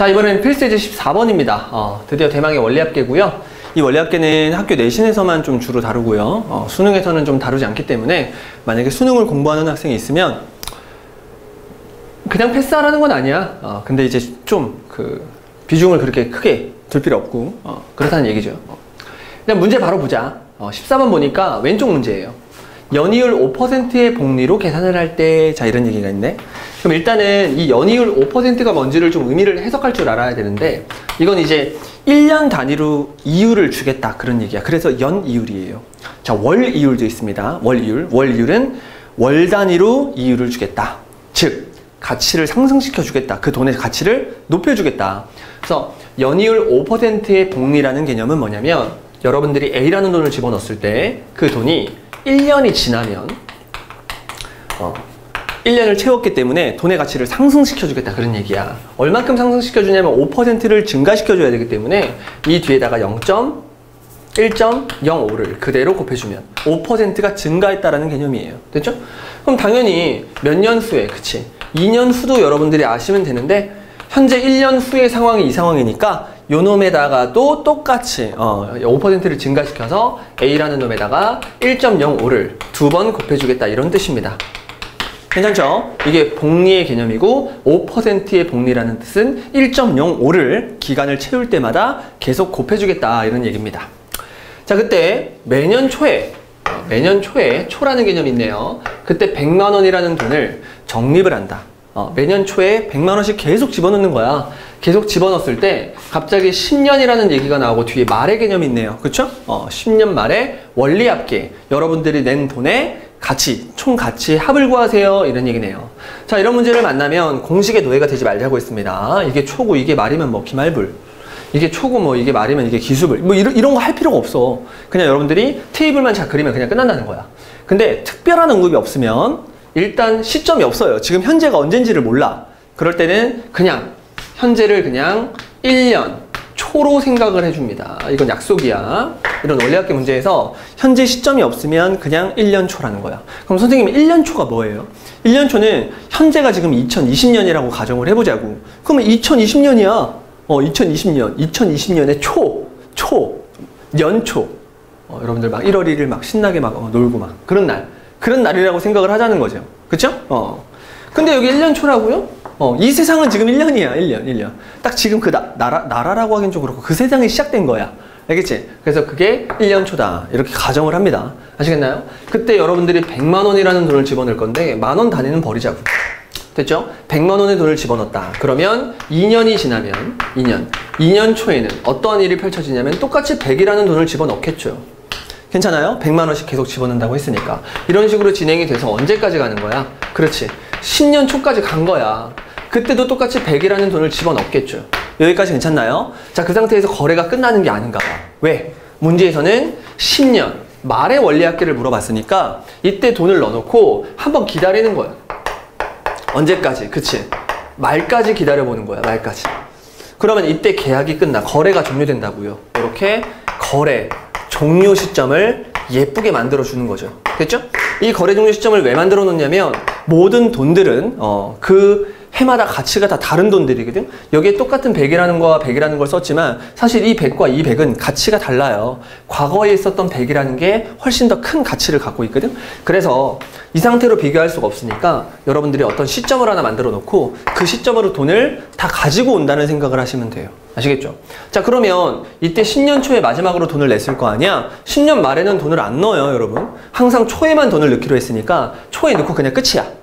자, 이번에는 필수예제 14번입니다. 드디어 대망의 원리합계고요. 이 원리합계는 학교 내신에서만 좀 주로 다루고요. 수능에서는 좀 다루지 않기 때문에 만약에 수능을 공부하는 학생이 있으면 그냥 패스하라는 건 아니야. 근데 이제 좀 비중을 그렇게 크게 둘 필요 없고 그렇다는 얘기죠. 그냥 문제 바로 보자. 14번 보니까 왼쪽 문제예요. 연이율 5%의 복리로 계산을 할 때, 자, 이런 얘기가 있네. 그럼 일단은 이 연이율 5%가 뭔지를 좀 의미를 해석할 줄 알아야 되는데, 이건 이제 1년 단위로 이율을 주겠다, 그런 얘기야. 그래서 연이율이에요. 자, 월이율도 있습니다. 월이율. 월이율은 월 단위로 이율을 주겠다. 즉, 가치를 상승시켜 주겠다. 그 돈의 가치를 높여 주겠다. 그래서 연이율 5%의 복리라는 개념은 뭐냐면, 여러분들이 A라는 돈을 집어넣었을 때 그 돈이 1년이 지나면 1년을 채웠기 때문에 돈의 가치를 상승시켜 주겠다, 그런 얘기야. 얼만큼 상승시켜 주냐면 5%를 증가시켜 줘야 되기 때문에 이 뒤에다가 0.1.05를 그대로 곱해주면 5%가 증가했다라는 개념이에요. 됐죠? 그럼 당연히 몇 년 후에, 그치? 2년 후도 여러분들이 아시면 되는데, 현재 1년 후의 상황이 이 상황이니까 요 놈에다가도 똑같이 5%를 증가시켜서 A라는 놈에다가 1.05를 두 번 곱해주겠다, 이런 뜻입니다. 괜찮죠? 이게 복리의 개념이고 5%의 복리라는 뜻은 1.05를 기간을 채울 때마다 계속 곱해주겠다, 이런 얘기입니다. 자, 그때 매년 초에 초라는 개념이 있네요. 그때 100만 원이라는 돈을 적립을 한다. 매년 초에 100만 원씩 계속 집어넣는 거야. 계속 집어넣었을 때 갑자기 10년이라는 얘기가 나오고 뒤에 말의 개념이 있네요. 그쵸? 10년 말에 원리합계, 여러분들이 낸 돈의 가치, 총 가치 합을 구하세요, 이런 얘기네요. 자, 이런 문제를 만나면 공식의 노예가 되지 말자고 했습니다. 이게 초고, 이게 말이면 뭐 기말불, 이게 초고, 뭐 이게 말이면 이게 기수불, 뭐 이런 거 할 필요가 없어. 그냥 여러분들이 테이블만 잘 그리면 그냥 끝난다는 거야. 근데 특별한 언급이 없으면 일단 시점이 없어요. 지금 현재가 언젠지를 몰라. 그럴 때는 그냥 현재를 그냥 1년 초로 생각을 해줍니다. 이건 약속이야. 이런 원리합계 문제에서 현재 시점이 없으면 그냥 1년 초라는 거야. 그럼 선생님, 1년 초가 뭐예요? 1년 초는 현재가 지금 2020년이라고 가정을 해보자고. 그러면 2020년이야. 2020년에 연초. 여러분들 막 1월 1일 막 신나게 막 놀고 막 그런 날이라고 생각을 하자는 거죠. 그쵸? 근데 여기 1년 초라고요? 이 세상은 지금 1년이야. 1년. 딱 지금 그 나라라고 하긴 좀 그렇고 그 세상이 시작된 거야. 알겠지? 그래서 그게 1년 초다, 이렇게 가정을 합니다. 아시겠나요? 그때 여러분들이 100만 원이라는 돈을 집어넣을 건데 만 원 단위는 버리자고. 됐죠? 100만 원의 돈을 집어넣었다. 그러면 2년이 지나면 2년 초에는 어떠한 일이 펼쳐지냐면 똑같이 100이라는 돈을 집어넣겠죠. 괜찮아요? 100만 원씩 계속 집어넣는다고 했으니까. 이런 식으로 진행이 돼서 언제까지 가는 거야? 그렇지. 10년 초까지 간 거야. 그때도 똑같이 100이라는 돈을 집어넣겠죠. 여기까지 괜찮나요? 자, 그 상태에서 거래가 끝나는 게 아닌가 봐. 왜? 문제에서는 10년 말의 원리합계를 물어봤으니까 이때 돈을 넣어놓고 한번 기다리는 거야. 언제까지? 그치? 말까지 기다려보는 거야. 말까지. 그러면 이때 계약이 끝나. 거래가 종료된다고요. 이렇게 거래 종료 시점을 예쁘게 만들어 주는 거죠. 됐죠? 이 거래 종료 시점을 왜 만들어 놓냐면 모든 돈들은 그 해마다 가치가 다 다른 돈들이거든. 여기에 똑같은 100이라는 거와 100이라는 걸 썼지만 사실 이 100과 이 100은 가치가 달라요. 과거에 있었던 100이라는 게 훨씬 더 큰 가치를 갖고 있거든. 그래서 이 상태로 비교할 수가 없으니까 여러분들이 어떤 시점을 하나 만들어 놓고 그 시점으로 돈을 다 가지고 온다는 생각을 하시면 돼요. 아시겠죠? 자, 그러면 이때 10년 초에 마지막으로 돈을 냈을 거 아니야? 10년 말에는 돈을 안 넣어요, 여러분. 항상 초에만 돈을 넣기로 했으니까 초에 넣고 그냥 끝이야.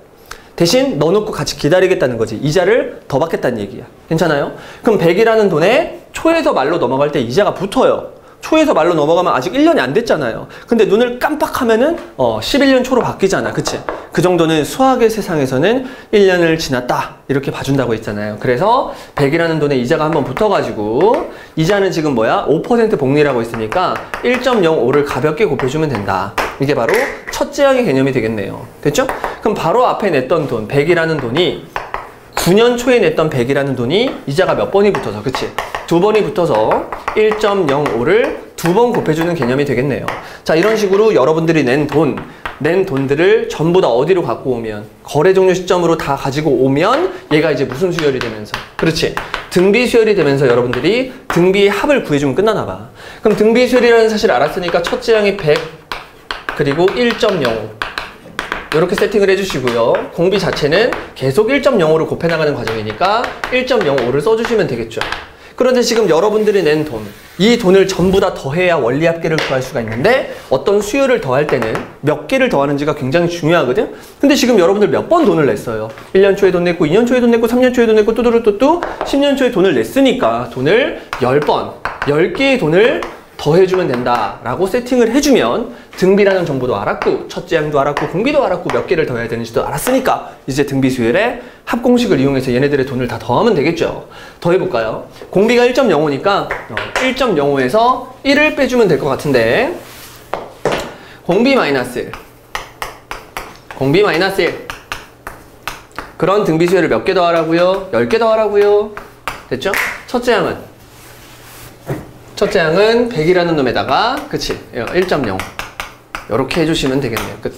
대신 넣어놓고 같이 기다리겠다는 거지. 이자를 더 받겠다는 얘기야. 괜찮아요? 그럼 100이라는 돈에 초에서 말로 넘어갈 때 이자가 붙어요. 초에서 말로 넘어가면 아직 1년이 안 됐잖아요. 근데 눈을 깜빡하면은 11년 초로 바뀌잖아. 그치? 그 정도는 수학의 세상에서는 1년을 지났다, 이렇게 봐준다고 했잖아요. 그래서 100이라는 돈에 이자가 한번 붙어가지고 이자는 지금 뭐야? 5% 복리라고 했으니까 1.05를 가볍게 곱해주면 된다. 이게 바로 첫째 항의 개념이 되겠네요. 됐죠? 그럼 바로 앞에 냈던 돈, 100이라는 돈이 9년 초에 냈던 100이라는 돈이 이자가 몇 번이 붙어서, 그치? 두 번이 붙어서 1.05를 두 번 곱해주는 개념이 되겠네요. 자, 이런 식으로 여러분들이 낸 돈들을 전부 다 어디로 갖고 오면, 거래 종료 시점으로 다 가지고 오면 얘가 이제 무슨 수열이 되면서, 그렇지? 등비 수열이 되면서 여러분들이 등비의 합을 구해주면 끝나나 봐. 그럼 등비 수열이라는 사실을 알았으니까 첫째 항이 100 그리고 1.05 이렇게 세팅을 해주시고요. 공비 자체는 계속 1.05로 곱해나가는 과정이니까 1.05를 써주시면 되겠죠. 그런데 지금 여러분들이 낸 돈, 이 돈을 전부 다 더해야 원리합계를 구할 수가 있는데 어떤 수열을 더할 때는 몇 개를 더하는지가 굉장히 중요하거든? 근데 지금 여러분들 몇 번 돈을 냈어요? 1년 초에 돈 냈고, 2년 초에 돈 냈고, 3년 초에 돈 냈고, 뚜두루뚜뚜 10년 초에 돈을 냈으니까 돈을 10번, 10개의 돈을 더해주면 된다라고 세팅을 해주면 등비라는 정보도 알았고 첫째 항도 알았고 공비도 알았고 몇 개를 더해야 되는지도 알았으니까 이제 등비 수열의 합공식을 이용해서 얘네들의 돈을 다 더하면 되겠죠. 더해볼까요? 공비가 1.05니까 1.05에서 1을 빼주면 될 것 같은데 공비 마이너스 1 공비 마이너스 1 그런 등비 수열을 몇 개 더하라고요? 10개 더하라고요? 됐죠? 첫째 항은 100이라는 놈에다가 그치 1.0 이렇게 해주시면 되겠네요. 끝.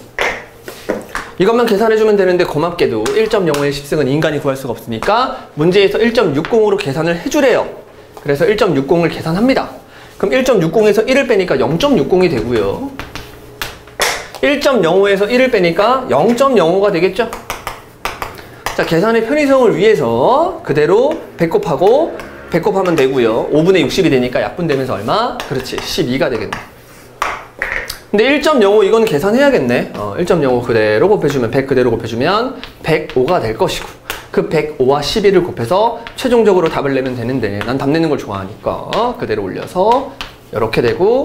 이것만 계산해주면 되는데 고맙게도 1.05의 습승은 인간이 구할 수가 없으니까 문제에서 1.60으로 계산을 해주래요. 그래서 1.60을 계산합니다. 그럼 1.60에서 1을 빼니까 0.60이 되고요. 1.05에서 1을 빼니까 0.05가 되겠죠. 자, 계산의 편의성을 위해서 그대로 배꼽하고 배꼽하면 되고요. 5분의 60이 되니까 약분되면서 얼마? 그렇지, 12가 되겠네. 근데 1.05 이건 계산해야겠네. 1.05 그대로 곱해주면 100 그대로 곱해주면 105가 될 것이고 그 105와 12를 곱해서 최종적으로 답을 내면 되는데 난 답 내는 걸 좋아하니까 그대로 올려서 이렇게 되고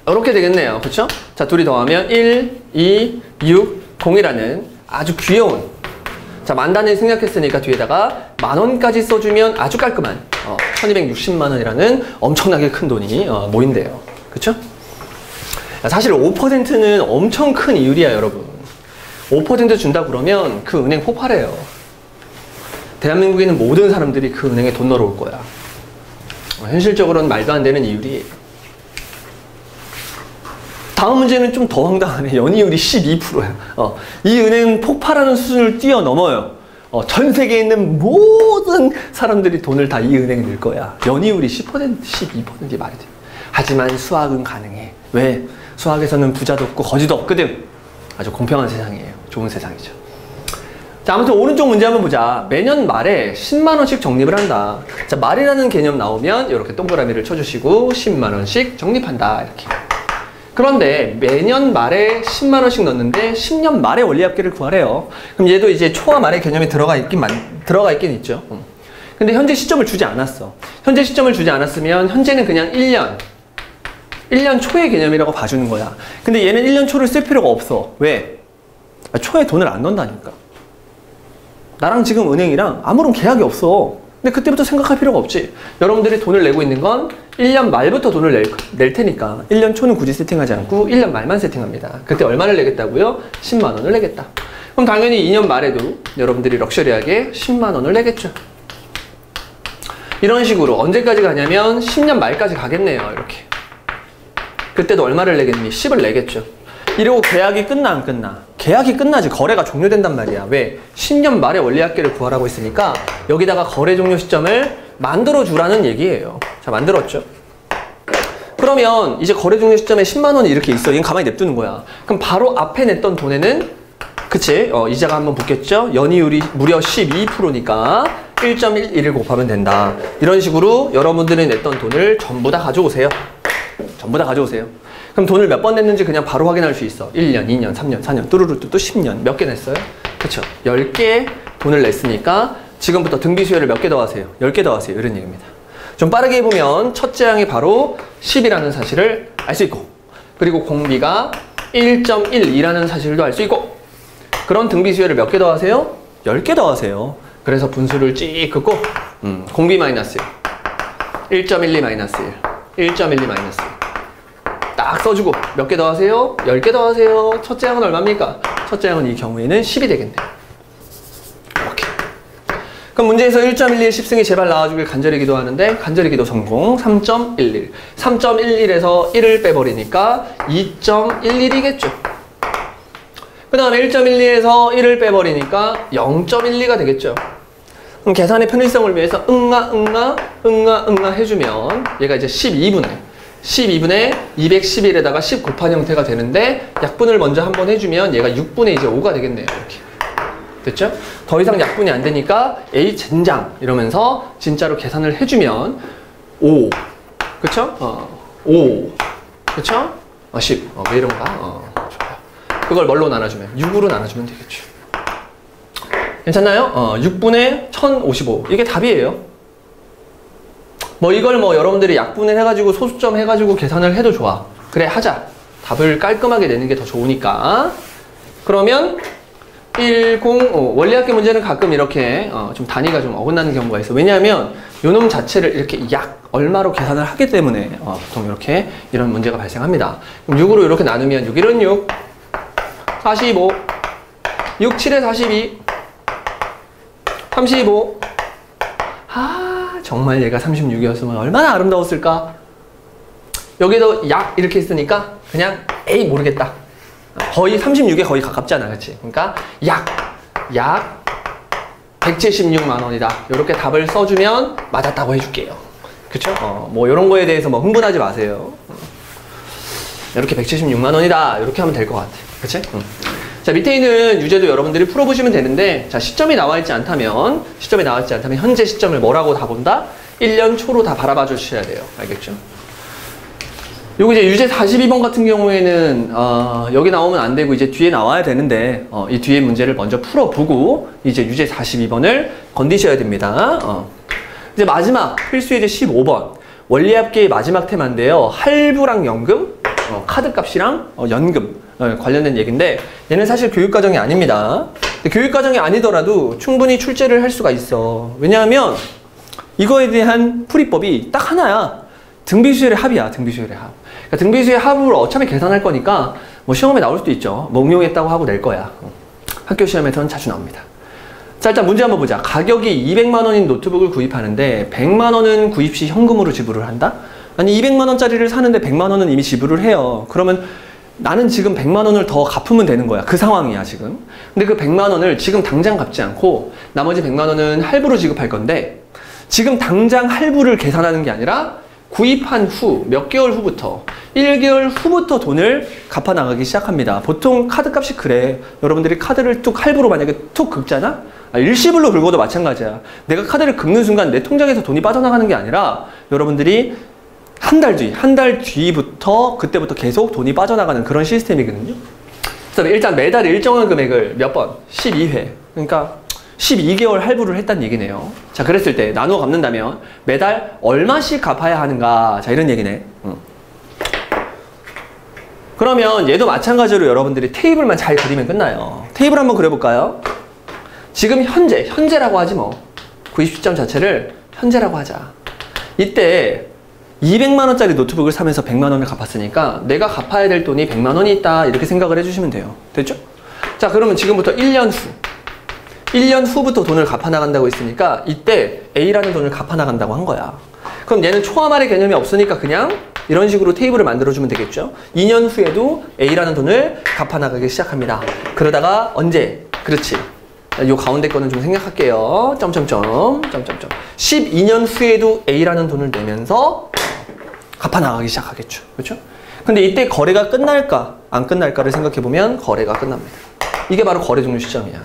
이렇게 되겠네요. 그쵸? 자, 둘이 더하면 1, 2, 6, 0이라는 아주 귀여운 자, 만단을 생략했으니까 뒤에다가 만원까지 써주면 아주 깔끔한 1260만원이라는 엄청나게 큰 돈이 모인대요. 그쵸? 사실 5%는 엄청 큰 이율이야, 여러분. 5% 준다 그러면 그 은행 폭발해요. 대한민국에 있는 모든 사람들이 그 은행에 돈 넣으러 올 거야. 현실적으로는 말도 안 되는 이율이. 다음 문제는 좀 더 황당하네. 연이율이 12%야. 이 은행은 폭발하는 수준을 뛰어넘어요. 전 세계에 있는 모든 사람들이 돈을 다 이 은행에 넣을 거야. 연이율이 10%, 12%이 말이 돼. 하지만 수학은 가능해. 왜? 수학에서는 부자도 없고 거지도 없거든. 아주 공평한 세상이에요. 좋은 세상이죠. 자, 아무튼 오른쪽 문제 한번 보자. 매년 말에 10만원씩 적립을 한다. 자, 말이라는 개념 나오면 이렇게 동그라미를 쳐주시고 10만원씩 적립한다. 이렇게. 그런데 매년 말에 10만원씩 넣는데 10년 말에 원리합계를 구하래요. 그럼 얘도 이제 초와 말의 개념이 들어가 있긴 있죠. 근데 현재 시점을 주지 않았어. 현재 시점을 주지 않았으면 현재는 그냥 1년 초의 개념이라고 봐주는 거야. 근데 얘는 1년 초를 쓸 필요가 없어. 왜? 초에 돈을 안 넣는다니까. 나랑 지금 은행이랑 아무런 계약이 없어. 근데 그때부터 생각할 필요가 없지. 여러분들이 돈을 내고 있는 건 1년 말부터 돈을 낼 테니까 1년 초는 굳이 세팅하지 않고 1년 말만 세팅합니다. 그때 얼마를 내겠다고요? 10만 원을 내겠다. 그럼 당연히 2년 말에도 여러분들이 럭셔리하게 10만 원을 내겠죠. 이런 식으로 언제까지 가냐면 10년 말까지 가겠네요. 이렇게. 그때도 얼마를 내겠니? 10을 내겠죠. 이러고 계약이 끝나 안 끝나? 계약이 끝나지. 거래가 종료된단 말이야. 왜? 10년 말에 원리합계를 구하라고 했으니까 여기다가 거래 종료 시점을 만들어주라는 얘기예요. 자, 만들었죠. 그러면 이제 거래 종료 시점에 10만 원이 이렇게 있어. 얘는 가만히 냅두는 거야. 그럼 바로 앞에 냈던 돈에는 그치? 이자가 한번 붙겠죠? 연이율이 무려 12%니까 1.11을 곱하면 된다. 이런 식으로 여러분들이 냈던 돈을 전부 다 가져오세요. 전부 다 가져오세요. 그럼 돈을 몇 번 냈는지 그냥 바로 확인할 수 있어. 1년, 2년, 3년, 4년, 뚜루루뚜 또 10년. 몇 개 냈어요? 그쵸? 10개 돈을 냈으니까 지금부터 등비 수열을 몇 개 더하세요? 10개 더하세요. 이런 얘기입니다. 좀 빠르게 해보면 첫째 항이 바로 10이라는 사실을 알 수 있고 그리고 공비가 1.12라는 사실도 알 수 있고 그런 등비 수열을 몇 개 더하세요? 10개 더하세요. 그래서 분수를 찍 긋고 공비 마이너스 1, 1.12 마이너스 1, 1.12 마이너스 1 딱 써주고 몇 개 더하세요? 10개 더하세요. 첫째 항은 얼마입니까? 첫째 항은 이 경우에는 10이 되겠네요. 이렇게. 그럼 문제에서 1.12의 10승이 제발 나와주길 간절히 기도하는데 간절히 기도 성공. 3.11 3.11에서 1을 빼버리니까 2.11이겠죠. 그 다음에 1.12에서 1을 빼버리니까 0.12가 되겠죠. 그럼 계산의 편의성을 위해서 응아 해주면 얘가 이제 12분의 211에다가 10 곱한 형태가 되는데 약분을 먼저 한번 해주면 얘가 6분의 이제 5가 되겠네요. 이렇게. 됐죠? 더 이상 약분이 안 되니까 A 젠장 이러면서 진짜로 계산을 해주면 5. 그쵸? 5. 그쵸? 10. 왜 이런가? 좋아요. 그걸 뭘로 나눠주면? 6으로 나눠주면 되겠죠. 괜찮나요? 6분의 1055. 이게 답이에요. 뭐 이걸 뭐 여러분들이 약분을 해가지고 소수점 해가지고 계산을 해도 좋아. 그래, 하자. 답을 깔끔하게 내는 게 더 좋으니까. 그러면 105. 원리합계 문제는 가끔 이렇게 좀 단위가 좀 어긋나는 경우가 있어. 왜냐하면 요놈 자체를 이렇게 약 얼마로 계산을 하기 때문에 보통 이렇게 이런 문제가 발생합니다. 그럼 6으로 이렇게 나누면 6, 1은 6, 45, 6, 7에 42, 35. 정말 얘가 36이었으면 얼마나 아름다웠을까? 여기도 약 이렇게 있으니까 그냥 에이 모르겠다. 거의 36에 거의 가깝잖아, 그치? 그러니까 약 176만 원이다. 이렇게 답을 써주면 맞았다고 해줄게요. 그쵸? 뭐 이런 거에 대해서 뭐 흥분하지 마세요. 이렇게 176만 원이다. 이렇게 하면 될 것 같아. 그치? 자, 밑에 있는 유제도 여러분들이 풀어보시면 되는데, 자, 시점이 나와있지 않다면 현재 시점을 뭐라고 다 본다? 1년 초로 다 바라봐 주셔야 돼요. 알겠죠? 요거 이제 유제 42번 같은 경우에는 여기 나오면 안 되고 이제 뒤에 나와야 되는데 이 뒤에 문제를 먼저 풀어보고 이제 유제 42번을 건디셔야 됩니다. 이제 마지막 필수 예제 15번 원리합계의 마지막 테마인데요. 할부랑 연금, 카드값이랑 연금 관련된 얘기인데 얘는 사실 교육과정이 아닙니다. 근데 교육과정이 아니더라도 충분히 출제를 할 수가 있어. 왜냐하면 이거에 대한 풀이법이 딱 하나야. 등비수열의 합이야. 등비수열의 합. 그러니까 등비수의 합을 어차피 계산할 거니까 뭐 시험에 나올 수도 있죠. 뭐 응용했다고 하고 낼 거야. 학교 시험에서는 자주 나옵니다. 자, 일단 문제 한번 보자. 가격이 200만 원인 노트북을 구입하는데 100만 원은 구입 시 현금으로 지불을 한다? 아니 200만 원짜리를 사는데 100만 원은 이미 지불을 해요. 그러면 나는 지금 100만 원을 더 갚으면 되는 거야. 그 상황이야 지금. 근데 그 100만 원을 지금 당장 갚지 않고 나머지 100만 원은 할부로 지급할 건데 지금 당장 할부를 계산하는 게 아니라 구입한 후 몇 개월 후부터 1개월 후부터 돈을 갚아 나가기 시작합니다. 보통 카드값이 그래. 여러분들이 카드를 뚝 할부로 만약에 툭 긁잖아? 일시불로 긁어도 마찬가지야. 내가 카드를 긁는 순간 내 통장에서 돈이 빠져나가는 게 아니라 여러분들이 한 달 뒤부터 그때부터 계속 돈이 빠져나가는 그런 시스템이거든요. 그래서 일단 매달 일정한 금액을 몇 번? 12회. 그러니까 12개월 할부를 했다는 얘기네요. 자, 그랬을 때 나누어 갚는다면 매달 얼마씩 갚아야 하는가? 자, 이런 얘기네. 그러면 얘도 마찬가지로 여러분들이 테이블만 잘 그리면 끝나요. 테이블 한번 그려볼까요? 지금 현재라고 하지 뭐. 구입 시점 자체를 현재라고 하자. 이때 200만 원짜리 노트북을 사면서 100만 원을 갚았으니까 내가 갚아야 될 돈이 100만 원이 있다. 이렇게 생각을 해주시면 돼요. 됐죠? 자, 그러면 지금부터 1년 후부터 돈을 갚아 나간다고 했으니까 이때 A라는 돈을 갚아 나간다고 한 거야. 그럼 얘는 초함할의 개념이 없으니까 그냥 이런 식으로 테이블을 만들어주면 되겠죠. 2년 후에도 A라는 돈을 갚아 나가기 시작합니다. 그러다가 언제? 그렇지. 요 가운데 거는 좀 생략할게요. 12년 후에도 A라는 돈을 내면서 갚아 나가기 시작하겠죠. 그렇죠? 근데 이때 거래가 끝날까 안 끝날까를 생각해보면 거래가 끝납니다. 이게 바로 거래 종료 시점이야.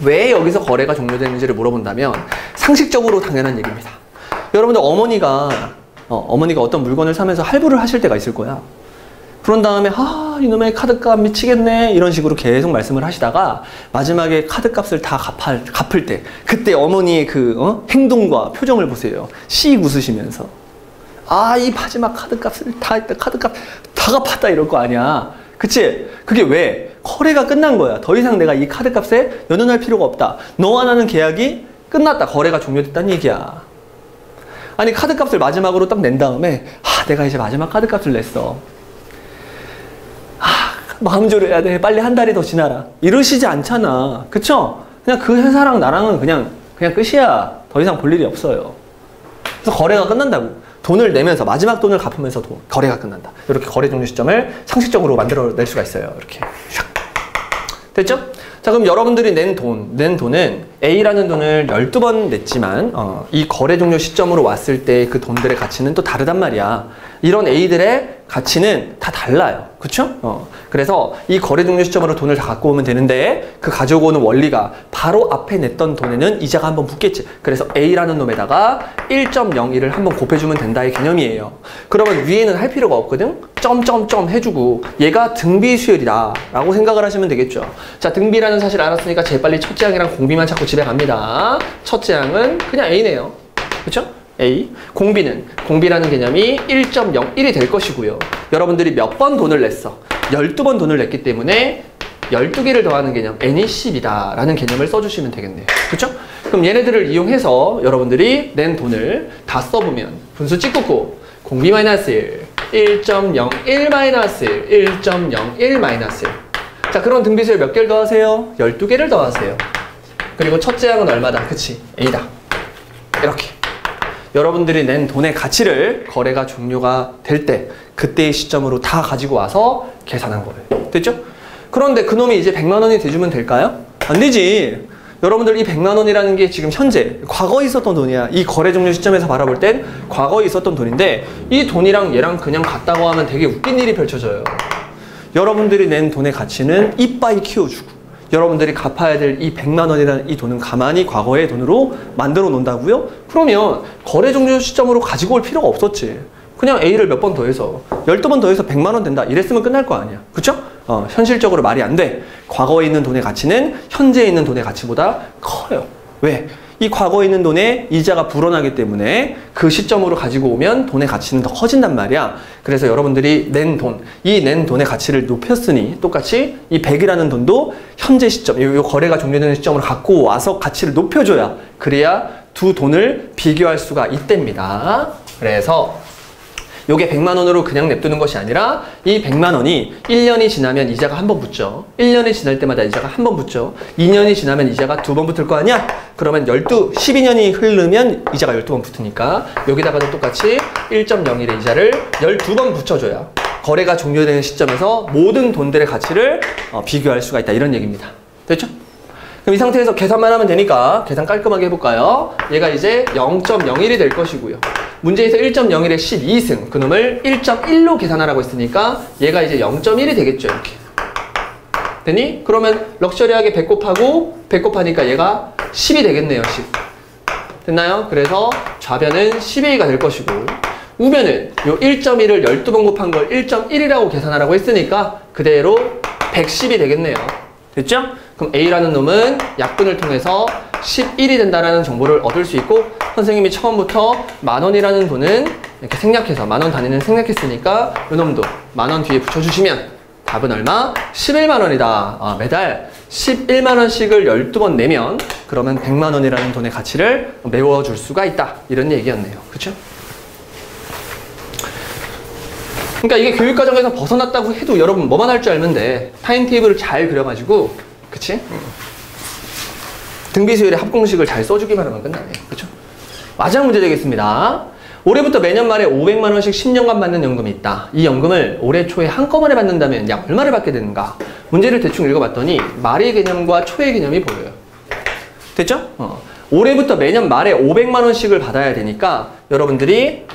왜 여기서 거래가 종료되는지를 물어본다면 상식적으로 당연한 얘기입니다. 여러분들 어머니가 어떤 물건을 사면서 할부를 하실 때가 있을 거야. 그런 다음에 이놈의 카드값 미치겠네 이런 식으로 계속 말씀을 하시다가 마지막에 카드값을 다 갚을 때 그때 어머니의 그 행동과 표정을 보세요. 씩 웃으시면서 이 마지막 카드값을 카드값 다 갚았다 이럴 거 아니야. 그치? 그게 왜? 거래가 끝난 거야. 더 이상 내가 이 카드값에 연연할 필요가 없다. 너와 나는 계약이 끝났다. 거래가 종료됐다는 얘기야. 아니 카드값을 마지막으로 딱 낸 다음에 내가 이제 마지막 카드값을 냈어. 마음 졸여야 돼. 빨리 한 달이 더 지나라. 이러시지 않잖아. 그쵸? 그냥 그 회사랑 나랑은 그냥 끝이야. 더 이상 볼 일이 없어요. 그래서 거래가 끝난다고. 돈을 내면서 마지막 돈을 갚으면서 거래가 끝난다. 이렇게 거래 종료 시점을 상식적으로 만들어낼 수가 있어요. 이렇게 샥. 됐죠? 자, 그럼 여러분들이 낸 돈은 A라는 돈을 12번 냈지만 이 거래 종료 시점으로 왔을 때 그 돈들의 가치는 또 다르단 말이야. 이런 A들의 가치는 다 달라요. 그쵸? 그래서 이 거래 종료 시점으로 돈을 다 갖고 오면 되는데 그 가지고 오는 원리가 바로 앞에 냈던 돈에는 이자가 한번 붙겠지. 그래서 A라는 놈에다가 1.01을 한번 곱해주면 된다의 개념이에요. 그러면 위에는 할 필요가 없거든? 점점점 해주고 얘가 등비 수열이다 라고 생각을 하시면 되겠죠. 자, 등비라는 사실 알았으니까 재빨리 첫째 항이랑 공비만 찾고 집에 갑니다. 첫째 항은 그냥 A네요. 그쵸? A. 공비라는 개념이 1.01이 될 것이고요. 여러분들이 몇 번 돈을 냈어? 12번 돈을 냈기 때문에 12개를 더하는 개념 N이 10이다 라는 개념을 써주시면 되겠네요. 그쵸? 그럼 얘네들을 이용해서 여러분들이 낸 돈을 다 써보면 분수 찍고 공비 마이너스 1, 1.01 마이너스 1, 1.01 마이너스 1. 자, 그런 등비수열 몇 개를 더하세요? 12개를 더하세요. 그리고 첫째 항은 얼마다? 그치? A다. 이렇게. 여러분들이 낸 돈의 가치를 거래가 종료가 될 때 그때의 시점으로 다 가지고 와서 계산한 거예요. 됐죠? 그런데 그놈이 이제 100만 원이 돼주면 될까요? 안 되지. 여러분들 이 100만 원이라는 게 지금 현재 과거에 있었던 돈이야. 이 거래 종료 시점에서 바라볼 땐 과거에 있었던 돈인데 이 돈이랑 얘랑 그냥 같다고 하면 되게 웃긴 일이 펼쳐져요. 여러분들이 낸 돈의 가치는 이빠이 키워주고 여러분들이 갚아야 될 이 100만 원이라는 이 돈은 가만히 과거의 돈으로 만들어 놓는다고요? 그러면 거래 종료 시점으로 가지고 올 필요가 없었지. 그냥 A를 몇 번 더해서 12번 더해서 100만 원 된다 이랬으면 끝날 거 아니야. 그쵸? 현실적으로 말이 안 돼. 과거에 있는 돈의 가치는 현재에 있는 돈의 가치보다 커요. 왜? 이 과거에 있는 돈에 이자가 불어나기 때문에 그 시점으로 가지고 오면 돈의 가치는 더 커진단 말이야. 그래서 여러분들이 낸 돈, 이 낸 돈의 가치를 높였으니 똑같이 이 100이라는 돈도 현재 시점, 이 거래가 종료되는 시점으로 갖고 와서 가치를 높여줘야 그래야 두 돈을 비교할 수가 있답니다. 그래서 요게 100만 원으로 그냥 냅두는 것이 아니라 이 100만 원이 1년이 지나면 이자가 한 번 붙죠. 1년이 지날 때마다 이자가 한 번 붙죠. 2년이 지나면 이자가 두 번 붙을 거 아니야? 그러면 12년이 흐르면 이자가 12번 붙으니까 여기다가도 똑같이 1.01의 이자를 12번 붙여줘야 거래가 종료되는 시점에서 모든 돈들의 가치를 비교할 수가 있다. 이런 얘기입니다. 됐죠? 그럼 이 상태에서 계산만 하면 되니까 계산 깔끔하게 해볼까요? 얘가 이제 0.01이 될 것이고요. 문제에서 1.01의 12승, 그놈을 1.1로 계산하라고 했으니까 얘가 이제 0.1이 되겠죠. 이렇게. 되니? 그러면 럭셔리하게 배꼽하고 배꼽하니까 얘가 10이 되겠네요. 10. 됐나요? 그래서 좌변은 10A가 될 것이고 우변은 요 1.1을 12번 곱한 걸 1.1이라고 계산하라고 했으니까 그대로 110이 되겠네요. 됐죠? 그럼 A라는 놈은 약분을 통해서 11이 된다는 정보를 얻을 수 있고 선생님이 처음부터 만원이라는 돈은 이렇게 생략해서 만원 단위는 생략했으니까 이놈도 만원 뒤에 붙여주시면 답은 얼마? 11만 원이다. 매달 11만 원씩을 12번 내면 그러면 100만 원이라는 돈의 가치를 메워줄 수가 있다. 이런 얘기였네요. 그렇죠? 그러니까 이게 교육과정에서 벗어났다고 해도 여러분 뭐만 할 줄 알면 돼. 타임테이블을 잘 그려가지고 그치? 등비수열의 합공식을 잘 써주기만 하면 끝나네. 그쵸? 마지막 문제 되겠습니다. 올해부터 매년 말에 500만 원씩 10년간 받는 연금이 있다. 이 연금을 올해 초에 한꺼번에 받는다면 약 얼마를 받게 되는가? 문제를 대충 읽어봤더니 말의 개념과 초의 개념이 보여요. 됐죠? 올해부터 매년 말에 500만 원씩을 받아야 되니까 여러분들이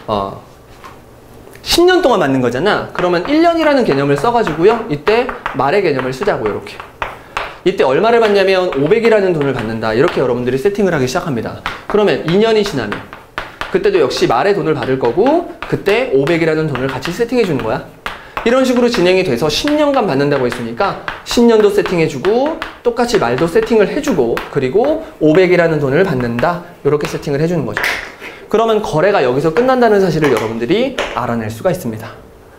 10년 동안 받는 거잖아. 그러면 1년이라는 개념을 써가지고요. 이때 말의 개념을 쓰자고요. 이렇게. 이때 얼마를 받냐면 500이라는 돈을 받는다. 이렇게 여러분들이 세팅을 하기 시작합니다. 그러면 2년이 지나면 그때도 역시 말의 돈을 받을 거고 그때 500이라는 돈을 같이 세팅해 주는 거야. 이런 식으로 진행이 돼서 10년간 받는다고 했으니까 10년도 세팅해주고 똑같이 말도 세팅을 해주고 그리고 500이라는 돈을 받는다. 이렇게 세팅을 해주는 거죠. 그러면 거래가 여기서 끝난다는 사실을 여러분들이 알아낼 수가 있습니다.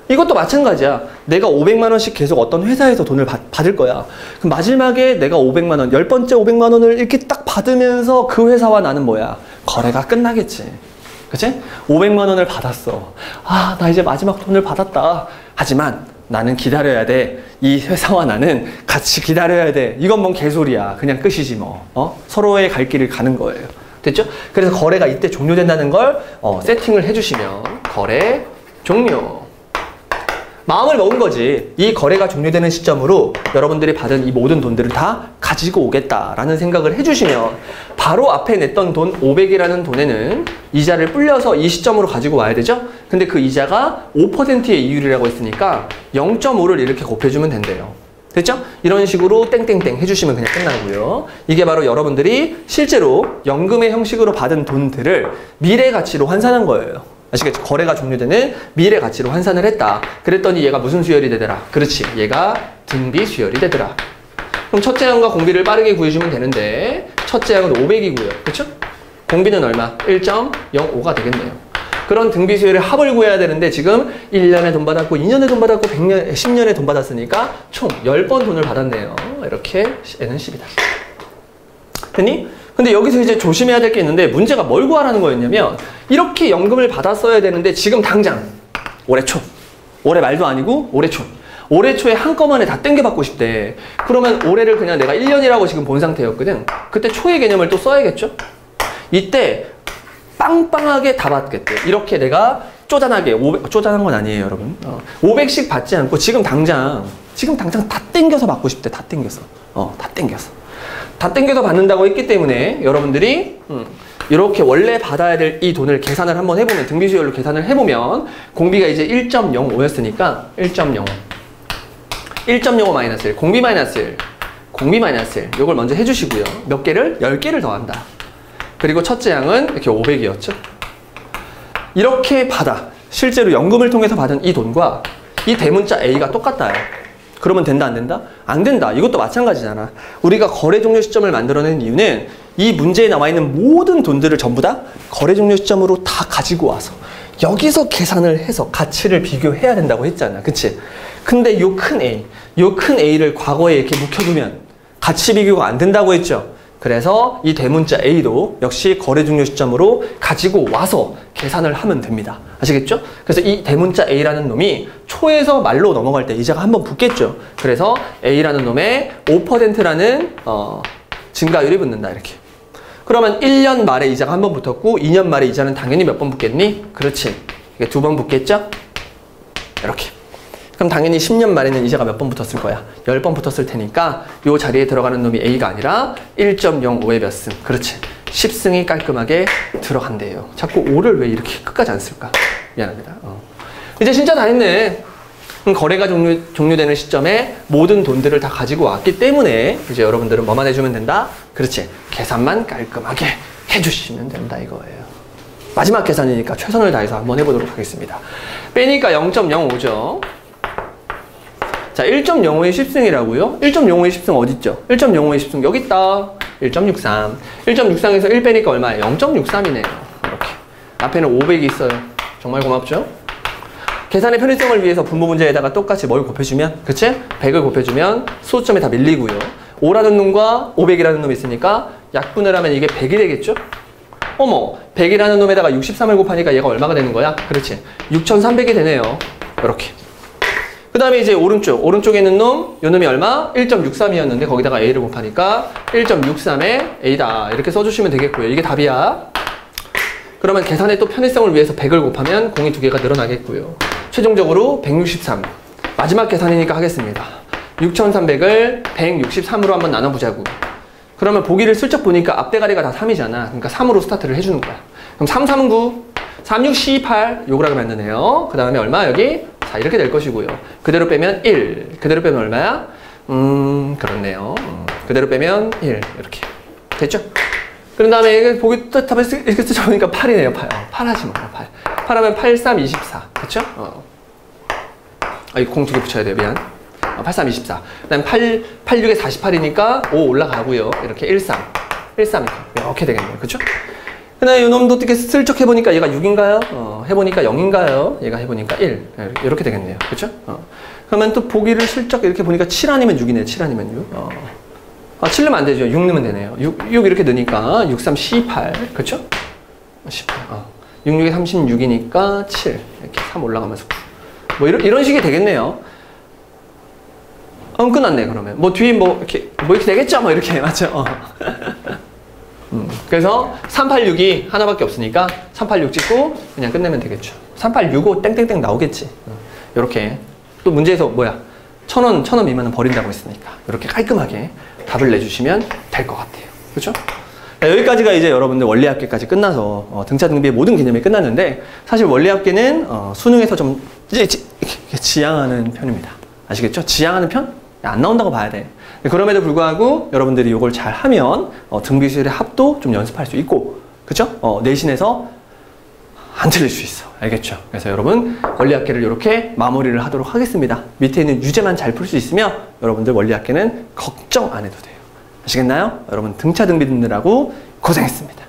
이것도 마찬가지야. 내가 500만 원씩 계속 어떤 회사에서 돈을 받을 거야. 그럼 마지막에 내가 500만 원, 10번째 500만 원을 이렇게 딱 받으면서 그 회사와 나는 뭐야? 거래가 끝나겠지. 그치? 500만 원을 받았어. 아, 나 이제 마지막 돈을 받았다. 하지만 나는 기다려야 돼. 이 회사와 나는 같이 기다려야 돼. 이건 뭔 개소리야. 그냥 끝이지 뭐. 서로의 갈 길을 가는 거예요. 됐죠? 그래서 거래가 이때 종료된다는 걸 세팅을 해주시면 거래 종료. 마음을 먹은 거지. 이 거래가 종료되는 시점으로 여러분들이 받은 이 모든 돈들을 다 가지고 오겠다라는 생각을 해주시면 바로 앞에 냈던 돈 500이라는 돈에는 이자를 불려서 이 시점으로 가지고 와야 되죠? 근데 그 이자가 5%의 이율이라고 했으니까 0.5를 이렇게 곱해주면 된대요. 됐죠? 이런 식으로 땡땡땡 해주시면 그냥 끝나고요. 이게 바로 여러분들이 실제로 연금의 형식으로 받은 돈들을 미래 가치로 환산한 거예요. 아시겠죠? 거래가 종료되는 미래 가치로 환산을 했다. 그랬더니 얘가 무슨 수열이 되더라? 그렇지. 얘가 등비 수열이 되더라. 그럼 첫째 항과 공비를 빠르게 구해주면 되는데 첫째 항은 500이고요. 그렇죠? 공비는 얼마? 1.05가 되겠네요. 그런 등비 수열의 합을 구해야 되는데 지금 1년에 돈 받았고 2년에 돈 받았고 100년, 10년에 돈 받았으니까 총 10번 돈을 받았네요. 이렇게 n은 10이다. 됐니? 근데 여기서 이제 조심해야 될 게 있는데 문제가 뭘 구하라는 거였냐면 이렇게 연금을 받았어야 되는데 지금 당장 올해 초, 올해 말도 아니고 올해 초, 올해 초에 한꺼번에 다 땡겨받고 싶대. 그러면 올해를 그냥 내가 1년이라고 지금 본 상태였거든. 그때 초의 개념을 또 써야겠죠? 이때 빵빵하게 다 받겠대. 이렇게 내가 쪼잔하게, 500, 쪼잔한 건 아니에요, 여러분. 500씩 받지 않고 지금 당장 다 땡겨서 받고 싶대. 다 땡겨서. 다 땡겨서. 다 땡겨서 받는다고 했기 때문에 여러분들이 이렇게 원래 받아야 될 이 돈을 계산을 한번 해보면, 등비 수열로 계산을 해보면 공비가 이제 1.05였으니까 1.05. 1.05 마이너스 1, 공비 마이너스 1, 공비 마이너스 1. 요걸 먼저 해주시고요. 몇 개를? 10개를 더한다. 그리고 첫째 항은 이렇게 500이었죠. 이렇게 받아. 실제로 연금을 통해서 받은 이 돈과 이 대문자 A가 똑같다요. 그러면 된다, 안 된다? 안 된다. 이것도 마찬가지잖아. 우리가 거래 종료 시점을 만들어낸 이유는 이 문제에 나와 있는 모든 돈들을 전부 다 거래 종료 시점으로 다 가지고 와서 여기서 계산을 해서 가치를 비교해야 된다고 했잖아. 그치? 근데 요 큰 A, 요 큰 A를 과거에 이렇게 묵혀두면 가치 비교가 안 된다고 했죠. 그래서 이 대문자 A도 역시 거래 종료 시점으로 가지고 와서 계산을 하면 됩니다. 아시겠죠? 그래서 이 대문자 A라는 놈이 초에서 말로 넘어갈 때 이자가 한번 붙겠죠. 그래서 A라는 놈의 5%라는 증가율이 붙는다. 이렇게. 그러면 1년 말에 이자가 한 번 붙었고 2년 말에 이자는 당연히 몇 번 붙겠니? 그렇지. 이게 2번 붙겠죠? 이렇게. 그럼 당연히 10년 말에는 이자가 몇 번 붙었을 거야? 10번 붙었을 테니까 이 자리에 들어가는 놈이 A가 아니라 1.05의 몇 승? 그렇지. 10승이 깔끔하게 들어간대요. 자꾸 5를 왜 이렇게 끝까지 안 쓸까? 미안합니다. 이제 진짜 다 했네. 거래가 종료되는 시점에 모든 돈들을 다 가지고 왔기 때문에 이제 여러분들은 뭐만 해주면 된다? 그렇지. 계산만 깔끔하게 해주시면 된다 이거예요. 마지막 계산이니까 최선을 다해서 한번 해보도록 하겠습니다. 빼니까 0.05죠. 자, 1.05의 10승이라고요? 1.05의 10승 어딨죠? 1.05의 10승 여기 있다. 1.63. 1.63에서 1 빼니까 얼마예요? 0.63이네요. 이렇게. 앞에는 500이 있어요. 정말 고맙죠? 계산의 편의성을 위해서 분모 문제에다가 똑같이 뭘 곱해주면, 그치? 100을 곱해주면 수호점에 다 밀리고요. 5라는 놈과 500이라는 놈이 있으니까 약분을 하면 이게 100이 되겠죠? 어머, 100이라는 놈에다가 63을 곱하니까 얘가 얼마가 되는 거야? 그렇지. 6,300이 되네요. 이렇게. 그 다음에 이제 오른쪽에 있는 놈, 요 놈이 얼마? 1.63이었는데 거기다가 A를 곱하니까 1.63에 A다. 이렇게 써주시면 되겠고요. 이게 답이야. 그러면 계산의 또 편의성을 위해서 100을 곱하면 공이 2개가 늘어나겠고요. 최종적으로 163. 마지막 계산이니까 하겠습니다. 6,300을 163으로 한번 나눠보자고. 그러면 보기를 슬쩍 보니까 앞대가리가 다 3이잖아. 그러니까 3으로 스타트를 해주는 거야. 그럼 339, 3628 요거라고 만드네요. 그 다음에 얼마? 여기 4 이렇게 될 것이고요. 그대로 빼면 1. 그대로 빼면 얼마야? 그렇네요. 그대로 빼면 1. 이렇게. 됐죠? 그런 다음에 이게 보기 답을 이렇게 쓰자보니까 8이네요. 8. 8 하지 마라. 8. 8 하면 8, 3, 24. 그쵸? 이 공 2개 붙여야 돼요. 미안. 8, 3, 24. 그 다음에 8, 6에 48이니까 5 올라가고요. 이렇게 1, 3. 1, 3 이렇게 되겠네요. 그쵸? 그 다음에 이 놈도 어떻게 슬쩍 해보니까 얘가 6인가요? 해보니까 0인가요? 얘가 해보니까 1. 이렇게 되겠네요. 그쵸? 그러면 또 보기를 슬쩍 이렇게 보니까 7 아니면 6이네. 7 아니면 6. 7 넣으면 안 되죠. 6 넣으면 되네요. 6 이렇게 넣으니까 6, 3, 18. 그쵸? 18. 6, 6에 36이니까 7. 이렇게 3 올라가면서 9. 뭐 이런 식이 되겠네요. 끝났네, 그러면. 뭐 뒤에 뭐 이렇게 되겠죠? 뭐 이렇게. 맞죠? 그래서 386이 하나밖에 없으니까 386 찍고 그냥 끝내면 되겠죠. 386고 땡땡땡 나오겠지. 이렇게. 또 문제에서 뭐야? 1,000원 미만은 버린다고 했으니까. 이렇게 깔끔하게 답을 내주시면 될 것 같아요. 그렇죠? 여기까지가 이제 여러분들 원리합계까지 끝나서 등차 등비의 모든 개념이 끝났는데, 사실 원리합계는 수능에서 좀 이제 지양하는 편입니다. 아시겠죠? 지양하는 편? 안 나온다고 봐야 돼. 그럼에도 불구하고 여러분들이 이걸 잘 하면 등비수열의 합도 좀 연습할 수 있고, 그쵸? 내신에서 안 틀릴 수 있어. 알겠죠? 그래서 여러분 원리합계를 이렇게 마무리를 하도록 하겠습니다. 밑에 있는 유제만 잘 풀 수 있으면 여러분들 원리합계는 걱정 안 해도 돼요. 아시겠나요? 여러분 등차 등비 듣느라고 고생했습니다.